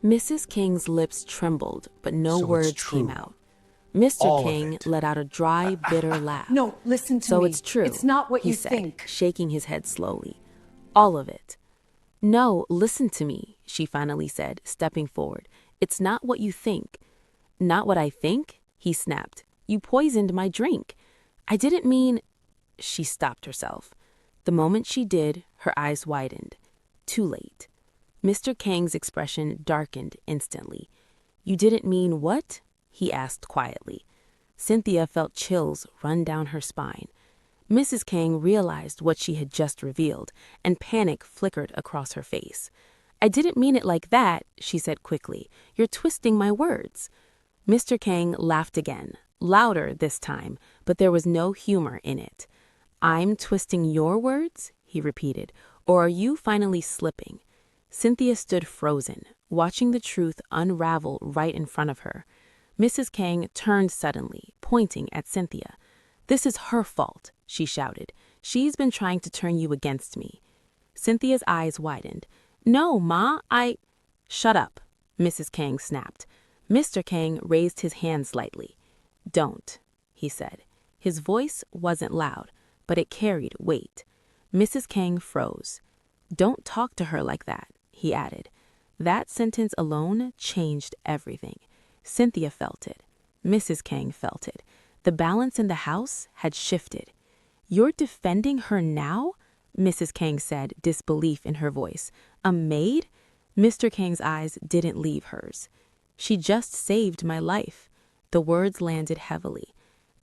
Mrs. Kang's lips trembled, but no So it's words came true. out. Mr. All of Kang it. let out a dry, bitter laugh. No, listen to So me. it's true, It's not what he you said, think. shaking his head slowly. All of it. No, listen to me, she finally said, stepping forward. It's not what you think. Not what I think? He snapped. You poisoned my drink. I didn't mean... She stopped herself. The moment she did, her eyes widened. Too late. Mr. Kang's expression darkened instantly. You didn't mean what? He asked quietly. Cynthia felt chills run down her spine. Mrs. Kang realized what she had just revealed, and panic flickered across her face. I didn't mean it like that, she said quickly. You're twisting my words. Mr. Kang laughed again, louder this time, but there was no humor in it. I'm twisting your words? He repeated. Or are you finally slipping? Cynthia stood frozen, watching the truth unravel right in front of her. Mrs. Kang turned suddenly, pointing at Cynthia. This is her fault, she shouted. She's been trying to turn you against me. Cynthia's eyes widened. No, Ma, Shut up, Mrs. Kang snapped. Mr. Kang raised his hand slightly. Don't, he said. His voice wasn't loud, but it carried weight. Mrs. Kang froze. Don't talk to her like that, he added. That sentence alone changed everything. Cynthia felt it. Mrs. Kang felt it. The balance in the house had shifted. You're defending her now? Mrs. Kang said, disbelief in her voice. A maid? Mr. Kang's eyes didn't leave hers. She just saved my life. The words landed heavily.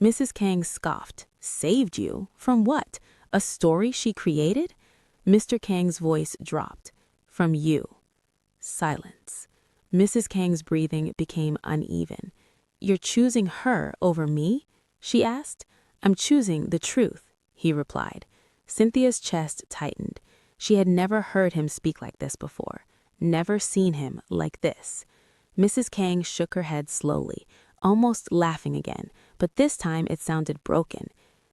Mrs. Kang scoffed. Saved you? From what? A story she created? Mr. Kang's voice dropped. From you. Silence. Mrs. Kang's breathing became uneven. You're choosing her over me? She asked. I'm choosing the truth, he replied. Cynthia's chest tightened. She had never heard him speak like this before. Never seen him like this. Mrs. Kang shook her head slowly, almost laughing again, but this time it sounded broken.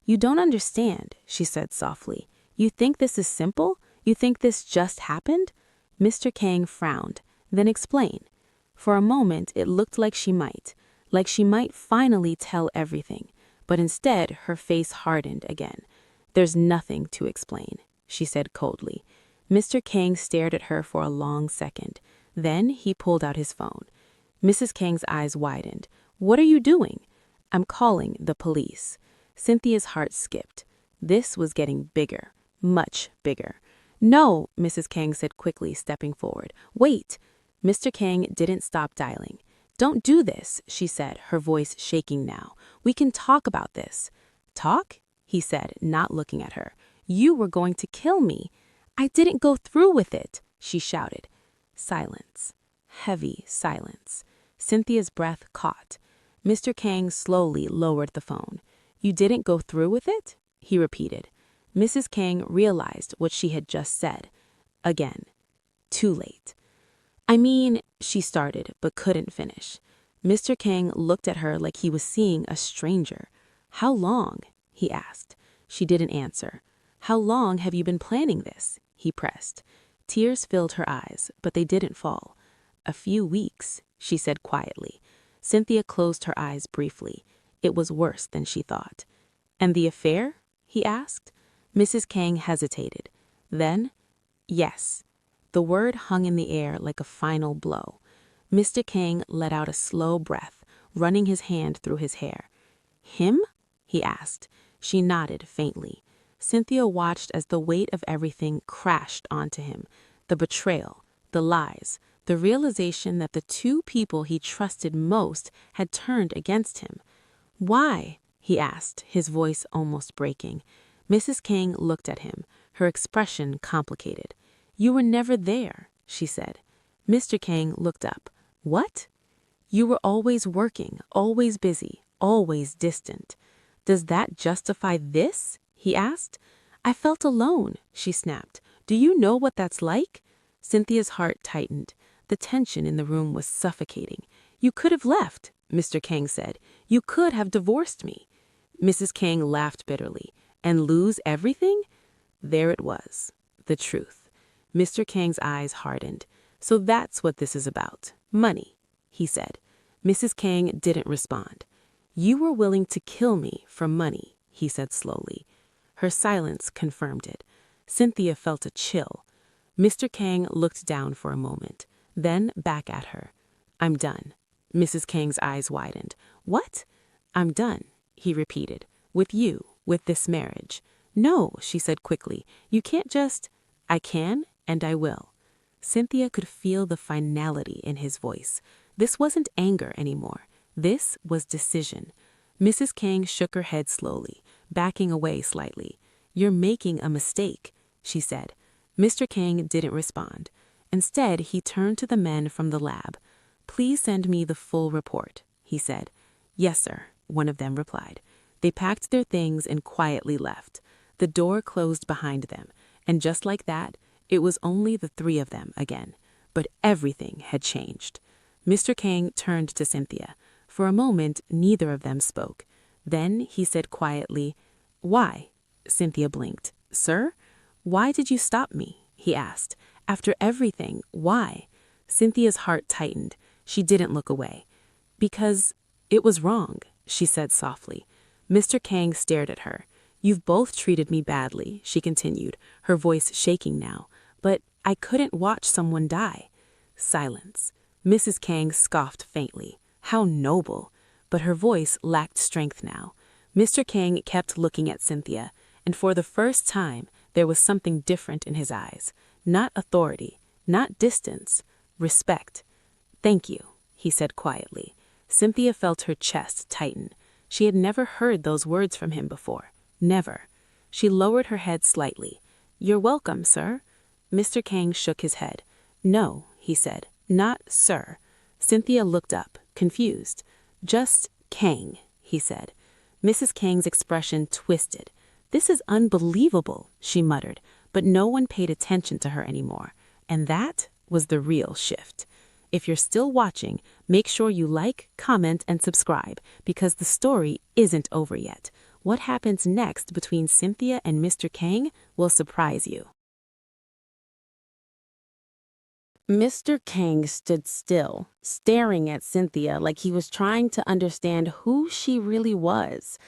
You don't understand, she said softly. You think this is simple? You think this just happened? Mr. Kang frowned, then explained. For a moment it looked like she might finally tell everything, but instead her face hardened again. There's nothing to explain, she said coldly. Mr. Kang stared at her for a long second. Then he pulled out his phone. Mrs. Kang's eyes widened. What are you doing? I'm calling the police. Cynthia's heart skipped. This was getting bigger, much bigger. No, Mrs. Kang said quickly, stepping forward. Wait. Mr. Kang didn't stop dialing. Don't do this, she said, her voice shaking now. We can talk about this. Talk? He said, not looking at her. You were going to kill me. I didn't go through with it, she shouted. Silence. Heavy silence. Cynthia's breath caught. Mr. Kang slowly lowered the phone. You didn't go through with it? He repeated. Mrs. Kang realized what she had just said. Again. Too late. I mean, she started, but couldn't finish. Mr. Kang looked at her like he was seeing a stranger. How long? He asked. She didn't answer. How long have you been planning this? He pressed. Tears filled her eyes, but they didn't fall. A few weeks, she said quietly. Cynthia closed her eyes briefly. It was worse than she thought. And the affair? He asked. Mrs. Kang hesitated. Then, yes. The word hung in the air like a final blow. Mr. Kang let out a slow breath, running his hand through his hair. Him? He asked. She nodded faintly. Cynthia watched as the weight of everything crashed onto him. The betrayal, the lies, the realization that the two people he trusted most had turned against him. Why? He asked, his voice almost breaking. Mrs. Kang looked at him, her expression complicated. You were never there, she said. Mr. Kang looked up. What? You were always working, always busy, always distant. Does that justify this? He asked. I felt alone, she snapped. Do you know what that's like? Cynthia's heart tightened. The tension in the room was suffocating. You could have left, Mr. Kang said. You could have divorced me. Mrs. Kang laughed bitterly. And lose everything? There it was, the truth. Mr. Kang's eyes hardened. So that's what this is about. Money, he said. Mrs. Kang didn't respond. You were willing to kill me for money, he said slowly. Her silence confirmed it. Cynthia felt a chill. Mr. Kang looked down for a moment, then back at her. I'm done. Mrs. Kang's eyes widened. What? I'm done, he repeated. With you, with this marriage. No, she said quickly. You can't just... I can, and I will. Cynthia could feel the finality in his voice. This wasn't anger anymore. This was decision. Mrs. Kang shook her head slowly, backing away slightly. You're making a mistake, she said. Mr. Kang didn't respond. Instead, he turned to the men from the lab. Please send me the full report, he said. Yes, sir, one of them replied. They packed their things and quietly left. The door closed behind them, and just like that, it was only the three of them again. But everything had changed. Mr. Kang turned to Cynthia. For a moment, neither of them spoke. Then he said quietly, Why? Cynthia blinked. Sir? Why did you stop me? He asked. After everything, why? Cynthia's heart tightened. She didn't look away. Because it was wrong, she said softly. Mr. Kang stared at her. You've both treated me badly, she continued, her voice shaking now. But I couldn't watch someone die. Silence. Mrs. Kang scoffed faintly. How noble! But her voice lacked strength now. Mr. Kang kept looking at Cynthia, and for the first time, there was something different in his eyes. Not authority, not distance, respect. Thank you, he said quietly. Cynthia felt her chest tighten. She had never heard those words from him before. Never. She lowered her head slightly. You're welcome, sir. Mr. Kang shook his head. No, he said. Not sir. Cynthia looked up, confused. Just Kang, he said. Mrs. Kang's expression twisted. This is unbelievable, she muttered, but no one paid attention to her anymore. And that was the real shift. If you're still watching, make sure you like, comment, and subscribe, because the story isn't over yet. What happens next between Cynthia and Mr. Kang will surprise you. Mr. Kang stood still, staring at Cynthia like he was trying to understand who she really was.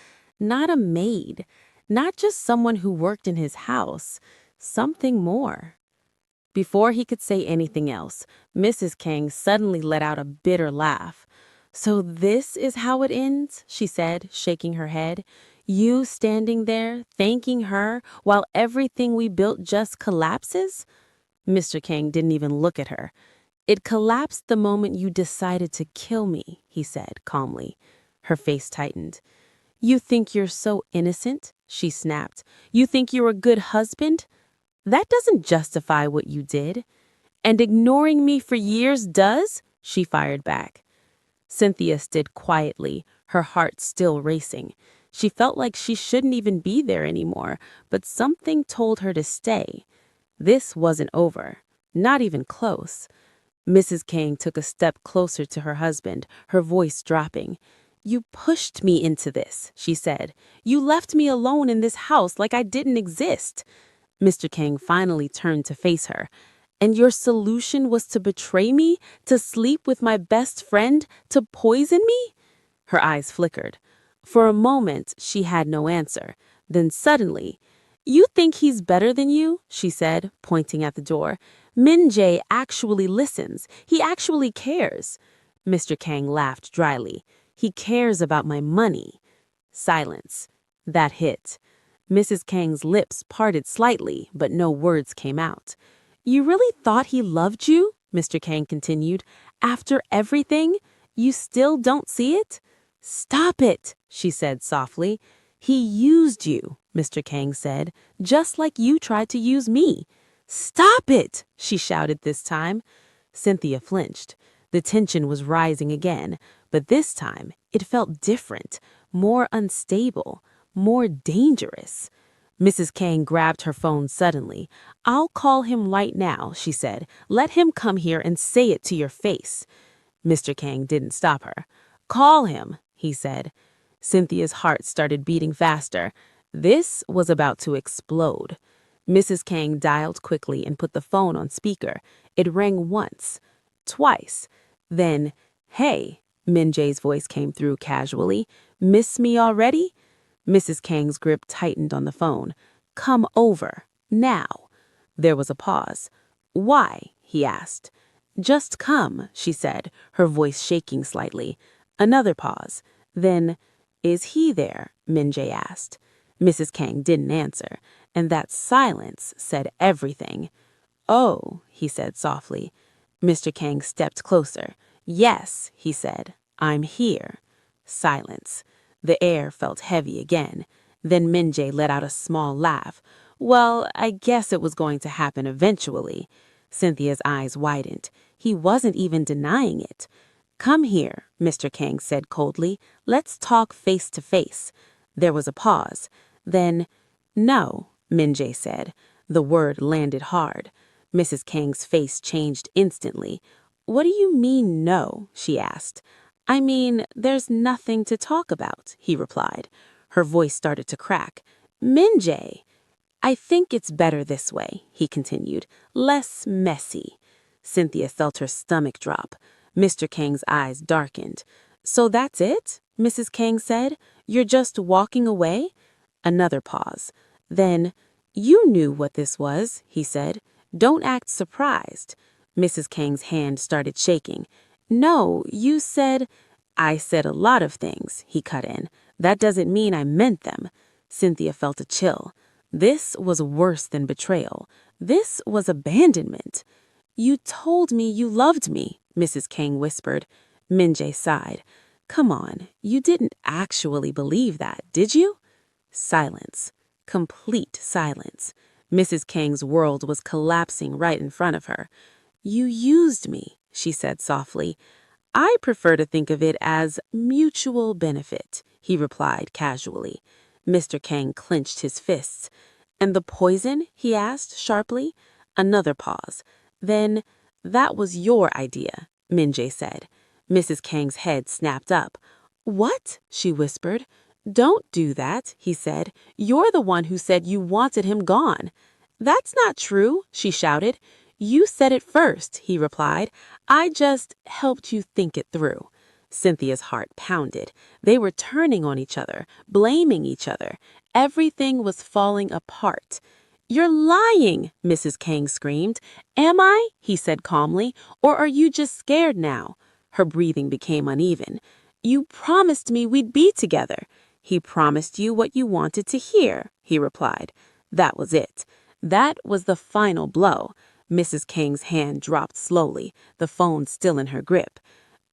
Not a maid, not just someone who worked in his house, something more. Before he could say anything else, Mrs. Kang suddenly let out a bitter laugh. So this is how it ends, she said, shaking her head. You standing there, thanking her, while everything we built just collapses? Mr. Kang didn't even look at her. It collapsed the moment you decided to kill me, he said calmly. Her face tightened. You think you're so innocent? She snapped. You think you're a good husband? That doesn't justify what you did. And ignoring me for years does? She fired back. Cynthia stood quietly, her heart still racing. She felt like she shouldn't even be there anymore, but something told her to stay. This wasn't over, not even close. Mrs. Kang took a step closer to her husband, her voice dropping. You pushed me into this, she said. You left me alone in this house like I didn't exist. Mr. Kang finally turned to face her. And your solution was to betray me, to sleep with my best friend, to poison me? Her eyes flickered. For a moment, she had no answer. Then suddenly, you think he's better than you? She said, pointing at the door. Min Jae actually listens. He actually cares. Mr. Kang laughed dryly. He cares about my money. Silence. That hit. Mrs. Kang's lips parted slightly, but no words came out. You really thought he loved you? Mr. Kang continued. After everything? You still don't see it? Stop it, she said softly. He used you, Mr. Kang said, just like you tried to use me. Stop it, she shouted this time. Cynthia flinched. The tension was rising again, but this time it felt different, more unstable, more dangerous. Mrs. Kang grabbed her phone suddenly. I'll call him right now, she said. Let him come here and say it to your face. Mr. Kang didn't stop her. Call him, he said. Cynthia's heart started beating faster. This was about to explode. Mrs. Kang dialed quickly and put the phone on speaker. It rang once, twice. Then, "Hey," Min Jae's voice came through casually. "Miss me already?" Mrs. Kang's grip tightened on the phone. "Come over. Now." There was a pause. "Why?" he asked. "Just come," she said, her voice shaking slightly. Another pause. Then, "Is he there?" Min Jae asked. Mrs. Kang didn't answer, and that silence said everything. "Oh," he said softly. Mr. Kang stepped closer. "Yes," he said, "I'm here." Silence. The air felt heavy again. Then Min Jae let out a small laugh. "Well, I guess it was going to happen eventually." Cynthia's eyes widened. He wasn't even denying it. "Come here," Mr. Kang said coldly. "Let's talk face to face." There was a pause. Then, "No," Min Jae said. The word landed hard. Mrs. Kang's face changed instantly. "What do you mean, no?" she asked. "I mean, there's nothing to talk about," he replied. Her voice started to crack. "Min Jae." "I think it's better this way," he continued. "Less messy." Cynthia felt her stomach drop. Mr. Kang's eyes darkened. "So that's it?" Mrs. Kang said. "You're just walking away?" Another pause. Then, "You knew what this was," he said. "Don't act surprised." Mrs. Kang's hand started shaking. "No, you said—" "I said a lot of things," he cut in. "That doesn't mean I meant them." Cynthia felt a chill. This was worse than betrayal. This was abandonment. "You told me you loved me," Mrs. Kang whispered. Min Jae sighed. "Come on, you didn't actually believe that, did you?" Silence. Complete silence. Mrs. Kang's world was collapsing right in front of her. "You used me," she said softly. "I prefer to think of it as mutual benefit," he replied casually. Mr. Kang clenched his fists. "And the poison?" he asked sharply. Another pause. Then, "That was your idea," Min Jae said. Mrs. Kang's head snapped up. "What?" she whispered. "Don't do that," he said. "You're the one who said you wanted him gone." "That's not true," she shouted. "You said it first," he replied. "I just helped you think it through." Cynthia's heart pounded. They were turning on each other, blaming each other. Everything was falling apart. "You're lying," Mrs. Kang screamed. "Am I?" he said calmly. "Or are you just scared now?" Her breathing became uneven. "You promised me we'd be together." "He promised you what you wanted to hear," he replied. That was it. That was the final blow. Mrs. Kang's hand dropped slowly, the phone still in her grip.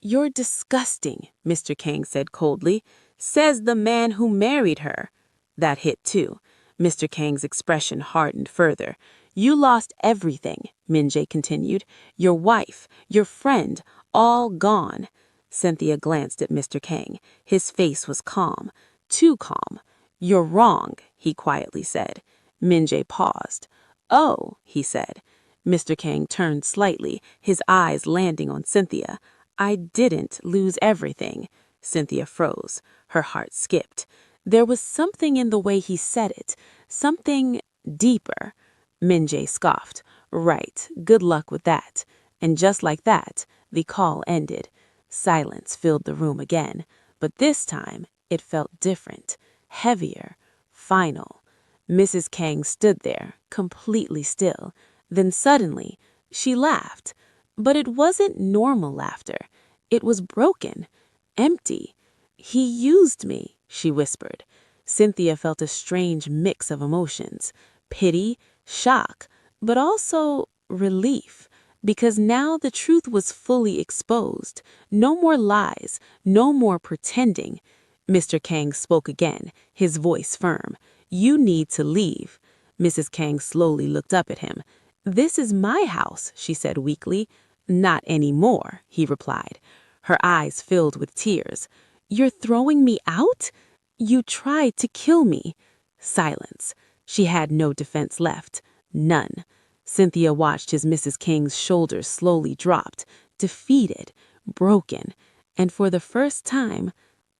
"You're disgusting," Mr. Kang said coldly. "Says the man who married her." That hit too. Mr. Kang's expression hardened further. "You lost everything," Min Jae continued. "Your wife, your friend, all gone." Cynthia glanced at Mr. Kang. His face was calm. Too calm. "You're wrong," he quietly said. Min Jae paused. "Oh," he said. Mr. Kang turned slightly, his eyes landing on Cynthia. "I didn't lose everything." Cynthia froze. Her heart skipped. There was something in the way he said it, something deeper. Min Jae scoffed. "Right, good luck with that." And just like that, the call ended. Silence filled the room again, but this time it felt different, heavier, final. Mrs. Kang stood there, completely still. Then suddenly, she laughed. But it wasn't normal laughter. It was broken, empty. "He used me," she whispered. Cynthia felt a strange mix of emotions, pity, shock, but also relief, because now the truth was fully exposed. No more lies, no more pretending. Mr. Kang spoke again, his voice firm. "You need to leave." Mrs. Kang slowly looked up at him. "This is my house," she said weakly. "Not anymore," he replied. Her eyes filled with tears. "You're throwing me out? You tried to kill me." Silence. She had no defense left. None. Cynthia watched as Mrs. Kang's shoulders slowly dropped, defeated, broken, and for the first time,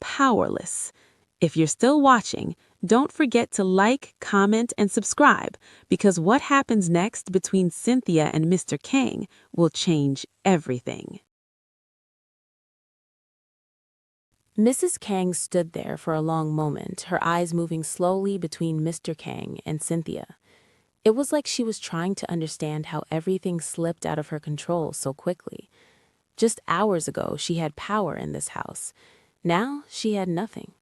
powerless. If you're still watching, Don't forget to like, comment, and subscribe, because what happens next between Cynthia and Mr. Kang will change everything. Mrs. Kang stood there for a long moment, her eyes moving slowly between Mr. Kang and Cynthia. It was like she was trying to understand how everything slipped out of her control so quickly. Just hours ago, she had power in this house. Now, she had nothing.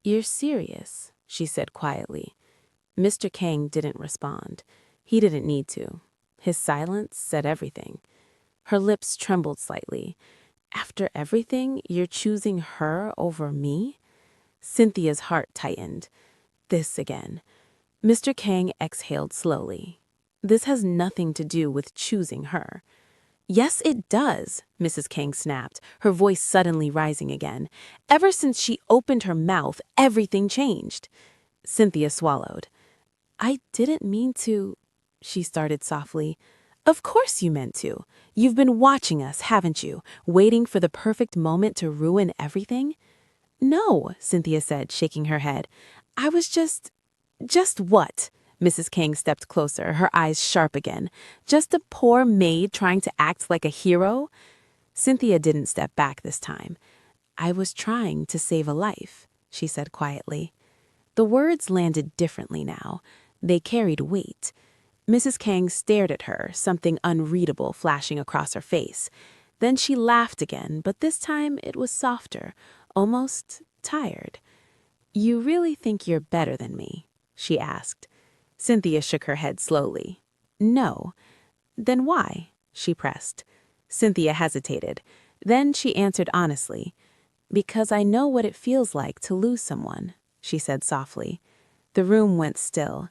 "You're serious," she said quietly. Mr. Kang didn't respond. He didn't need to. His silence said everything. Her lips trembled slightly. "After everything, you're choosing her over me?" Cynthia's heart tightened. This again. Mr. Kang exhaled slowly. "This has nothing to do with choosing her." "Yes, it does," Mrs. Kang snapped, her voice suddenly rising again. "Ever since she opened her mouth, everything changed." Cynthia swallowed. "I didn't mean to," she started softly. "Of course you meant to. You've been watching us, haven't you, waiting for the perfect moment to ruin everything?" "No," Cynthia said, shaking her head. "I was just what?" Mrs. Kang stepped closer, her eyes sharp again. "Just a poor maid trying to act like a hero?" Cynthia didn't step back this time. "I was trying to save a life," she said quietly. The words landed differently now. They carried weight. Mrs. Kang stared at her, something unreadable flashing across her face. Then she laughed again, but this time it was softer, almost tired. "You really think you're better than me?" she asked. Cynthia shook her head slowly. "No." "Then why?" she pressed. Cynthia hesitated. Then she answered honestly. "Because I know what it feels like to lose someone," she said softly. The room went still.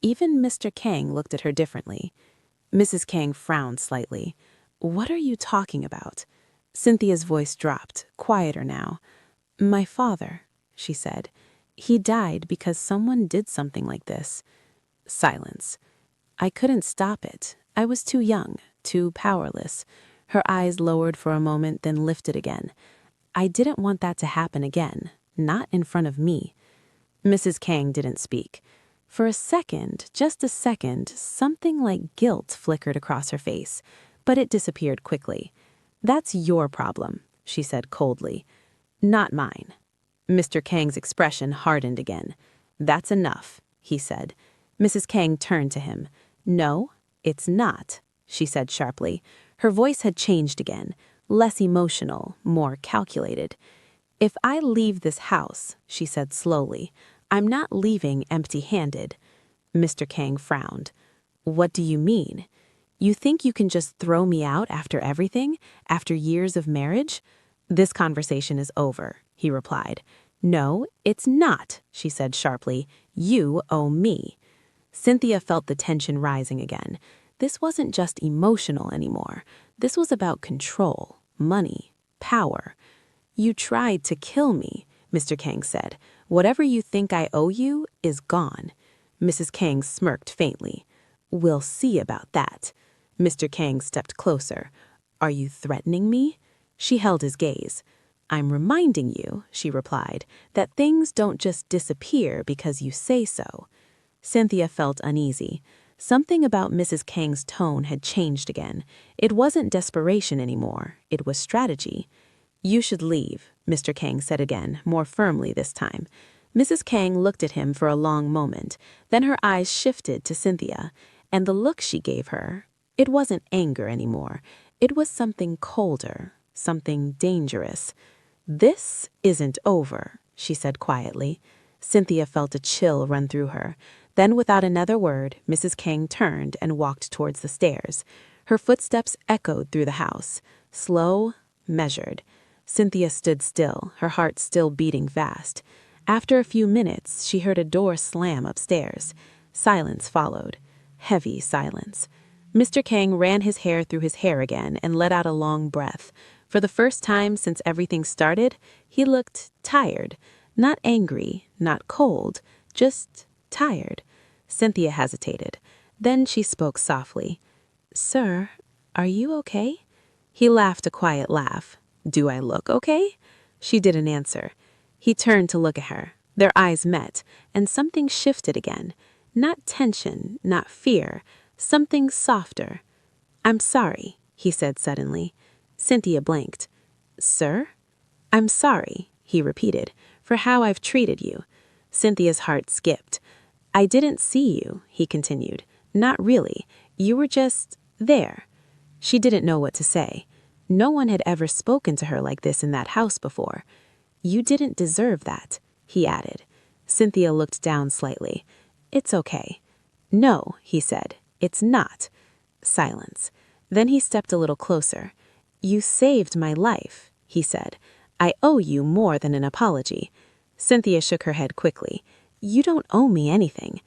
Even Mr. Kang looked at her differently. Mrs. Kang frowned slightly. "What are you talking about?" Cynthia's voice dropped, quieter now. "My father," she said. "He died because someone did something like this." Silence. "I couldn't stop it. I was too young, too powerless." Her eyes lowered for a moment, then lifted again. "I didn't want that to happen again, not in front of me." Mrs. Kang didn't speak. For a second, just a second, something like guilt flickered across her face, but it disappeared quickly. "That's your problem," she said coldly. "Not mine." Mr. Kang's expression hardened again. "That's enough," he said. Mrs. Kang turned to him. "No, it's not," she said sharply. Her voice had changed again, less emotional, more calculated. "If I leave this house," she said slowly, "I'm not leaving empty-handed." Mr. Kang frowned. "What do you mean? You think you can just throw me out after everything, after years of marriage?" "This conversation is over," he replied. "No, it's not," she said sharply. "You owe me." Cynthia felt the tension rising again. This wasn't just emotional anymore. This was about control, money, power. "You tried to kill me," Mr. Kang said. "Whatever you think I owe you is gone." Mrs. Kang smirked faintly. "We'll see about that." Mr. Kang stepped closer. "Are you threatening me?" She held his gaze. "I'm reminding you," she replied, "that things don't just disappear because you say so." Cynthia felt uneasy. Something about Mrs. Kang's tone had changed again. It wasn't desperation anymore. It was strategy. "You should leave," Mr. Kang said again, more firmly this time. Mrs. Kang looked at him for a long moment. Then her eyes shifted to Cynthia, and the look she gave her, it wasn't anger anymore. It was something colder, something dangerous. "This isn't over," she said quietly. Cynthia felt a chill run through her. Then, without another word, Mrs. Kang turned and walked towards the stairs. Her footsteps echoed through the house, slow, measured. Cynthia stood still, her heart still beating fast. After a few minutes, she heard a door slam upstairs. Silence followed. Heavy silence. Mr. Kang ran his hair through his hair again and let out a long breath. For the first time since everything started, he looked tired. Not angry, not cold, just tired. Cynthia hesitated. Then she spoke softly. "Sir, are you okay?" He laughed a quiet laugh. "Do I look okay?" She didn't answer. He turned to look at her. Their eyes met, and something shifted again. Not tension, not fear, something softer. "I'm sorry," he said suddenly. Cynthia blinked. "Sir?" "I'm sorry," he repeated, "for how I've treated you." Cynthia's heart skipped. "I didn't see you," he continued. "Not really. You were just there." She didn't know what to say. No one had ever spoken to her like this in that house before. "You didn't deserve that," he added. Cynthia looked down slightly. "It's okay." "No," he said. "It's not." Silence. Then he stepped a little closer. "You saved my life," he said. "I owe you more than an apology." Cynthia shook her head quickly. "You don't owe me anything."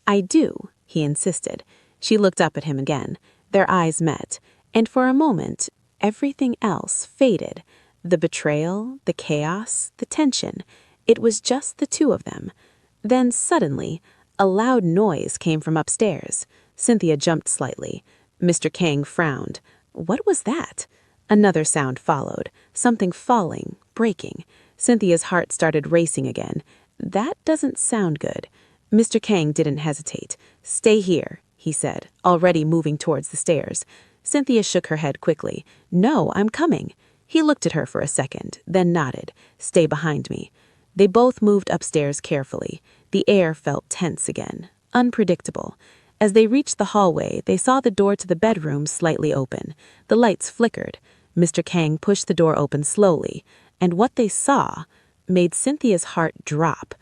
"I do," he insisted. She looked up at him again. Their eyes met, and for a moment, everything else faded. The betrayal, the chaos, the tension. It was just the two of them. Then suddenly, a loud noise came from upstairs. Cynthia jumped slightly. Mr. Kang frowned. What was that? Another sound followed, something falling, breaking. Cynthia's heart started racing again. That doesn't sound good. Mr. Kang didn't hesitate. "Stay here," he said, already moving towards the stairs. Cynthia shook her head quickly. "No, I'm coming." He looked at her for a second, then nodded. "Stay behind me." They both moved upstairs carefully. The air felt tense again, unpredictable. As they reached the hallway, they saw the door to the bedroom slightly open. The lights flickered. Mr. Kang pushed the door open slowly, and what they saw made Cynthia's heart drop.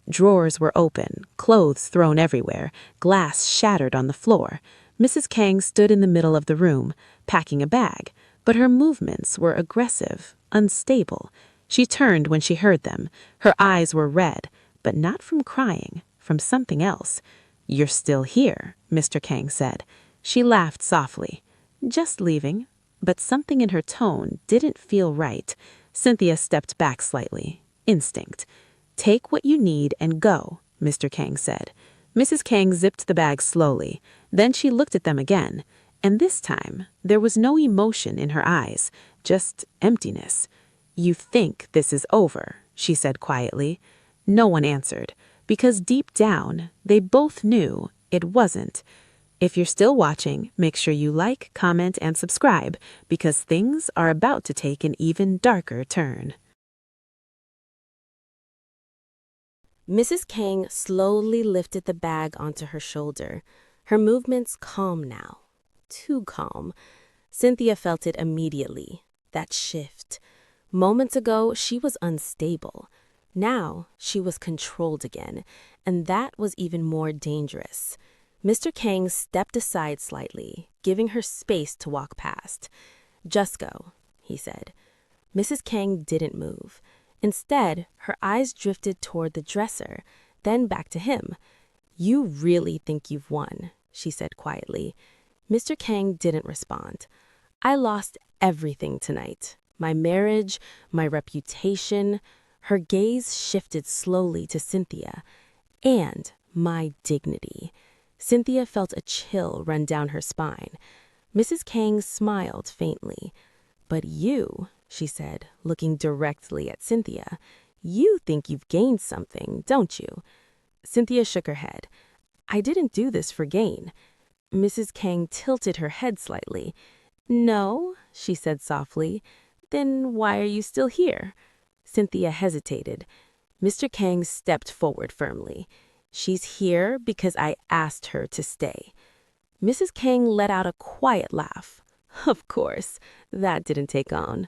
Drawers were open, clothes thrown everywhere, glass shattered on the floor. Mrs. Kang stood in the middle of the room, packing a bag, but her movements were aggressive, unstable. She turned when she heard them. Her eyes were red, but not from crying, from something else. "You're still here," Mr. Kang said. She laughed softly. "Just leaving." But something in her tone didn't feel right. Cynthia stepped back slightly. Instinct. "Take what you need and go," Mr. Kang said. Mrs. Kang zipped the bag slowly. Then she looked at them again. And this time, there was no emotion in her eyes, just emptiness. "You think this is over," she said quietly. No one answered, because deep down, they both knew it wasn't. If you're still watching, make sure you like, comment, and subscribe, because things are about to take an even darker turn. Mrs. Kang slowly lifted the bag onto her shoulder. Her movements calm now. Too calm. Cynthia felt it immediately. That shift. Moments ago, she was unstable. Now, she was controlled again, and that was even more dangerous. Mr. Kang stepped aside slightly, giving her space to walk past. "Just go," he said. Mrs. Kang didn't move. Instead, her eyes drifted toward the dresser, then back to him. "You really think you've won," she said quietly. Mr. Kang didn't respond. "I lost everything tonight. My marriage, my reputation." Her gaze shifted slowly to Cynthia. "And my dignity." Cynthia felt a chill run down her spine. Mrs. Kang smiled faintly. "But you," she said, looking directly at Cynthia, "you think you've gained something, don't you?" Cynthia shook her head. "I didn't do this for gain." Mrs. Kang tilted her head slightly. "No," she said softly. "Then why are you still here?" Cynthia hesitated. Mr. Kang stepped forward firmly. "She's here because I asked her to stay." Mrs. Kang let out a quiet laugh. Of course, that didn't take on.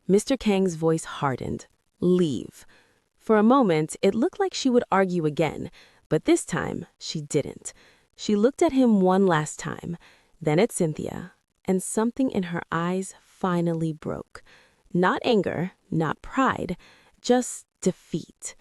Mr. Kang's voice hardened. "Leave." For a moment, it looked like she would argue again, but this time, she didn't. She looked at him one last time, then at Cynthia, and something in her eyes finally broke. Not anger, not pride, just defeat.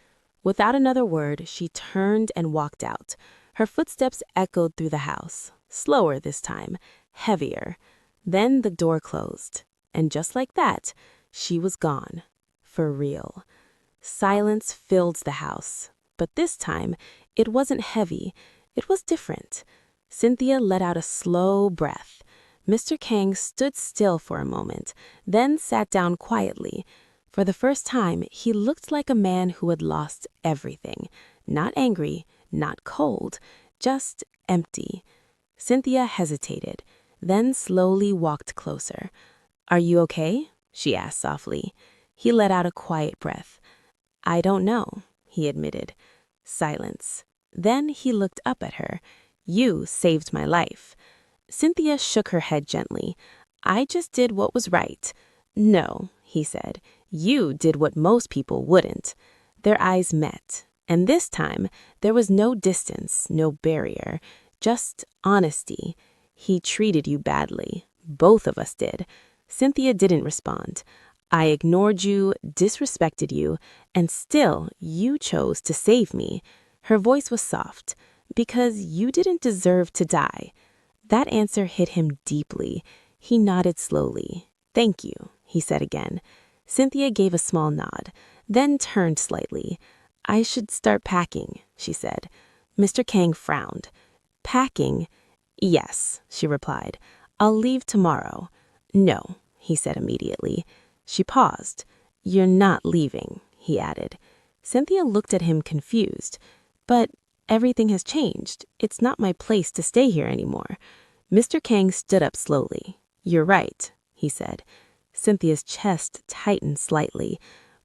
Without another word, she turned and walked out. Her footsteps echoed through the house, slower this time, heavier. Then the door closed, and just like that, she was gone, for real. Silence filled the house, but this time, it wasn't heavy, it was different. Cynthia let out a slow breath. Mr. Kang stood still for a moment, then sat down quietly. For the first time, he looked like a man who had lost everything. Not angry, not cold, just empty. Cynthia hesitated, then slowly walked closer. "Are you okay?" she asked softly. He let out a quiet breath. "I don't know," he admitted. Silence. Then he looked up at her. "You saved my life." Cynthia shook her head gently. "I just did what was right." "No," he said. "You did what most people wouldn't." Their eyes met, and this time there was no distance, no barrier, just honesty. "He treated you badly. Both of us did." Cynthia didn't respond. "I ignored you, disrespected you, and still you chose to save me." Her voice was soft. "Because you didn't deserve to die." That answer hit him deeply. He nodded slowly. "Thank you," he said again. Cynthia gave a small nod, then turned slightly. "I should start packing," she said. Mr. Kang frowned. "Packing?" "Yes," she replied. "I'll leave tomorrow." "No," he said immediately. She paused. "You're not leaving," he added. Cynthia looked at him confused. "But everything has changed. It's not my place to stay here anymore." Mr. Kang stood up slowly. "You're right," he said. Cynthia's chest tightened slightly.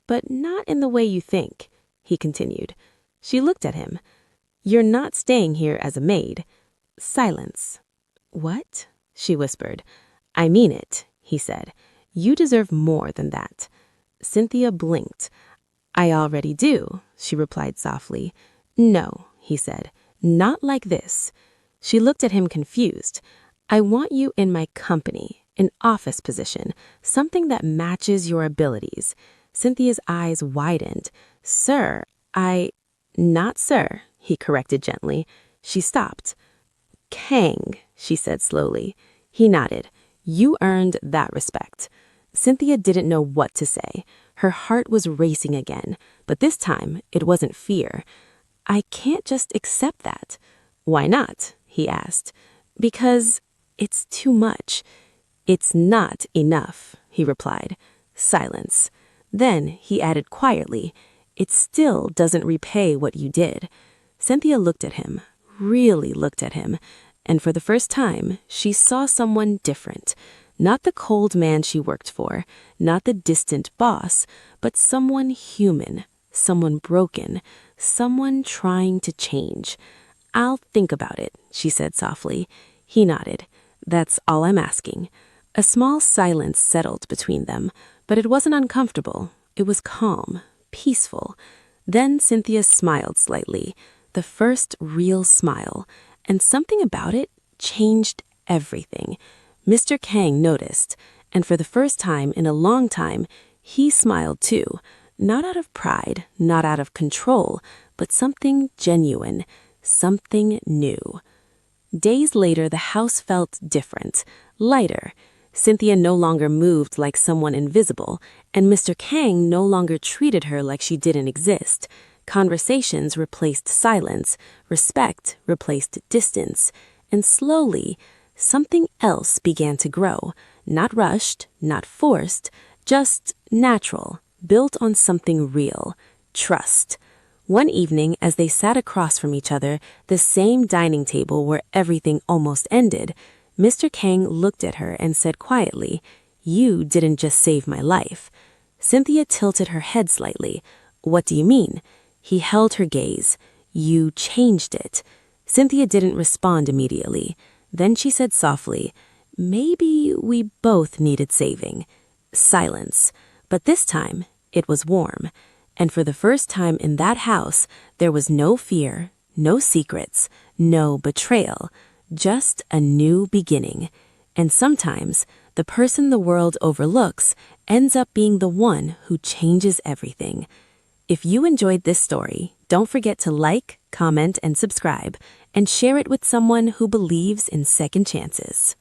"But not in the way you think," he continued. She looked at him. "You're not staying here as a maid." Silence. "What?" she whispered. "I mean it," he said. "You deserve more than that." Cynthia blinked. "I already do," she replied softly. "No," he said. "Not like this." She looked at him confused. "I want you in my company, an office position, something that matches your abilities." Cynthia's eyes widened. "Sir, Not sir," he corrected gently. She stopped. "Kang," she said slowly. He nodded. "You earned that respect." Cynthia didn't know what to say. Her heart was racing again, but this time it wasn't fear. "I can't just accept that." "Why not?" he asked. "Because it's too much." "It's not enough," he replied. Silence. Then he added quietly, "It still doesn't repay what you did." Cynthia looked at him, really looked at him, and for the first time, she saw someone different. Not the cold man she worked for, not the distant boss, but someone human, someone broken, someone trying to change. "I'll think about it," she said softly. He nodded. "That's all I'm asking." A small silence settled between them, but it wasn't uncomfortable. It was calm, peaceful. Then Cynthia smiled slightly, the first real smile, and something about it changed everything. Mr. Kang noticed, and for the first time in a long time, he smiled too, not out of pride, not out of control, but something genuine, something new. Days later, the house felt different, lighter. Cynthia no longer moved like someone invisible, and Mr. Kang no longer treated her like she didn't exist. Conversations replaced silence, respect replaced distance, and slowly, something else began to grow, not rushed, not forced, just natural, built on something real, trust. One evening, as they sat across from each other, the same dining table where everything almost ended, Mr. Kang looked at her and said quietly, "You didn't just save my life." Cynthia tilted her head slightly. "What do you mean?" He held her gaze. "You changed it." Cynthia didn't respond immediately. Then she said softly, "Maybe we both needed saving." Silence. But this time, it was warm. And for the first time in that house, there was no fear, no secrets, no betrayal, just a new beginning. And sometimes, the person the world overlooks ends up being the one who changes everything. If you enjoyed this story, don't forget to like, comment, and subscribe, and share it with someone who believes in second chances.